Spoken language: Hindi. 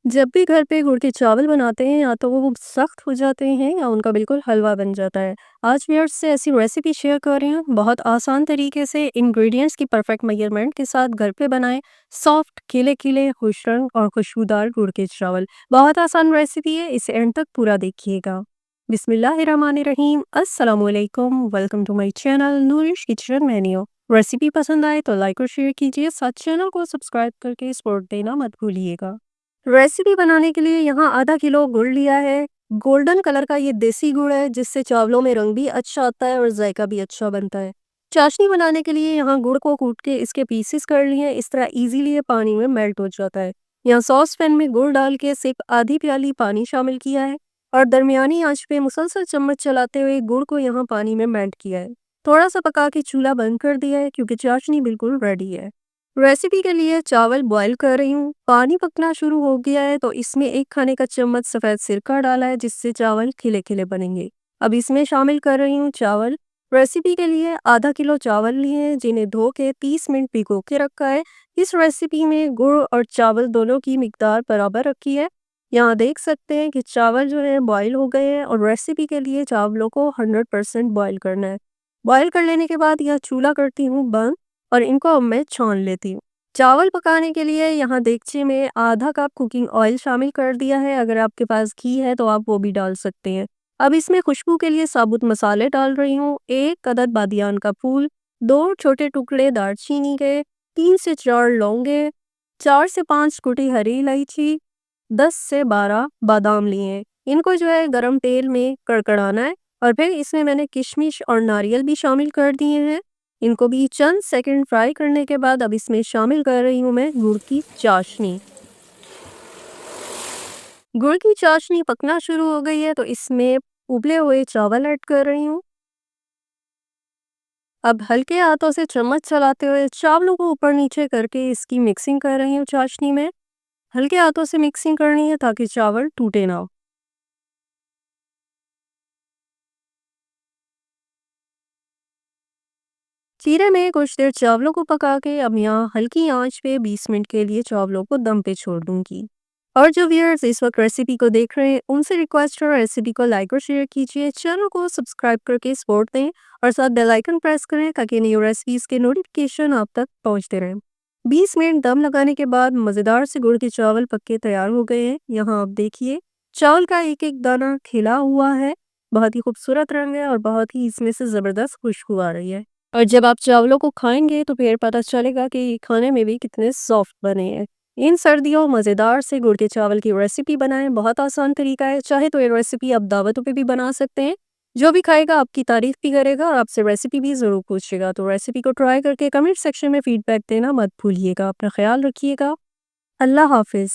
जब भी घर पे गुड़ के चावल बनाते हैं या तो वो सख्त हो जाते हैं या उनका बिल्कुल हलवा बन जाता है। आज मैं आपसे ऐसी रेसिपी शेयर कर रही हूँ, बहुत आसान तरीके से इंग्रेडिएंट्स की परफेक्ट मेजरमेंट के साथ घर पे बनाएं सॉफ्ट खिले खिले खुश रंग और खुशबूदार गुड़ के चावल। बहुत आसान रेसिपी है, इसे एंड तक पूरा देखिएगा। बिस्मिल्लाहिर्रहमानिर्रहीम, अस्सलाम वालेकुम, welcome to my channel nourish kitchen menu. Recipe पसंद आए तो लाइक और शेयर कीजिए, साथ चैनल को सब्सक्राइब करके सपोर्ट देना मत भूलिएगा। रेसिपी बनाने के लिए यहाँ आधा किलो गुड़ लिया है। गोल्डन कलर का ये देसी गुड़ है, जिससे चावलों में रंग भी अच्छा आता है और जायका भी अच्छा बनता है। चाशनी बनाने के लिए यहाँ गुड़ को कूट के इसके पीसेस कर लिए, इस तरह इजीली ये पानी में मेल्ट हो जाता है। यहाँ सॉस पैन में गुड़ डाल के सिर्फ आधी प्याली पानी शामिल किया है और दरमियानी आंच पे मुसलसल चम्मच चलाते हुए गुड़ को यहाँ पानी में मेल्ट किया है। थोड़ा सा पका के चूल्हा बंद कर दिया है क्योंकि चाशनी बिल्कुल रेडी है। रेसिपी के लिए चावल बॉईल कर रही हूँ। पानी पकना शुरू हो गया है तो इसमें 1 खाने का चम्मच सफ़ेद सिरका डाला है, जिससे चावल खिले खिले बनेंगे। अब इसमें शामिल कर रही हूँ चावल। रेसिपी के लिए आधा किलो चावल लिए हैं, जिन्हें धो के 30 मिनट भिगो के रखा है। इस रेसिपी में गुड़ और चावल दोनों की मिकदार बराबर रखी है। यहाँ देख सकते हैं कि चावल जो है बॉईल हो गए हैं और रेसिपी के लिए चावलों को 100% बॉईल करना है। बॉईल कर लेने के बाद यह चूल्हा करती हूँ बंद और इनको अब मैं छान लेती हूँ। चावल पकाने के लिए यहाँ देगचे में आधा कप कुकिंग ऑयल शामिल कर दिया है। अगर आपके पास घी है तो आप वो भी डाल सकते हैं। अब इसमें खुशबू के लिए साबुत मसाले डाल रही हूँ। 1 अदद बादियान का फूल, 2 छोटे टुकड़े दालचीनी के, 3 से 4 लौंगे, 4 से 5 कुटी हरी इलायची, 10 से 12 बादाम लिए हैं। इनको जो है गरम तेल में कड़कड़ाना है और फिर इसमें मैंने किशमिश और नारियल भी शामिल कर दिए हैं। इनको भी चंद सेकंड फ्राई करने के बाद अब इसमें शामिल कर रही हूँ मैं गुड़ की चाशनी। गुड़ की चाशनी पकना शुरू हो गई है तो इसमें उबले हुए चावल ऐड कर रही हूँ। अब हल्के हाथों से चम्मच चलाते हुए चावलों को ऊपर नीचे करके इसकी मिक्सिंग कर रही हूँ चाशनी में। हल्के हाथों से मिक्सिंग करनी है ताकि चावल टूटे ना। जीरे में कुछ देर चावलों को पका के अब यहाँ हल्की आंच पे 20 मिनट के लिए चावलों को दम पे छोड़ दूंगी। और जो व्यूअर्स इस वक्त रेसिपी को देख रहे हैं उनसे रिक्वेस्ट है, रेसिपी को लाइक और शेयर कीजिए, चैनल को सब्सक्राइब करके सपोर्ट दें और साथ बेल आइकन प्रेस करें ताकि न्यू रेसिपीज के नोटिफिकेशन आप तक पहुंचते रहें। 20 मिनट दम लगाने के बाद मज़ेदार से गुड़ के चावल पक के तैयार हो गए हैं। यहाँ आप देखिए चावल का एक एक दाना खिला हुआ है, बहुत ही खूबसूरत रंग है और बहुत ही इसमें से ज़बरदस्त खुशबू आ रही है। और जब आप चावलों को खाएँगे तो फिर पता चलेगा कि ये खाने में भी कितने सॉफ्ट बने हैं। इन सर्दियों मज़ेदार से गुड़ के चावल की रेसिपी बनाएँ, बहुत आसान तरीका है। चाहे तो ये रेसिपी आप दावतों पे भी बना सकते हैं। जो भी खाएगा आपकी तारीफ़ भी करेगा और आपसे रेसिपी भी ज़रूर पूछेगा। तो रेसिपी को ट्राई करके कमेंट सेक्शन में फीडबैक देना मत भूलिएगा। अपना ख़्याल रखिएगा। अल्लाह हाफ़िज़।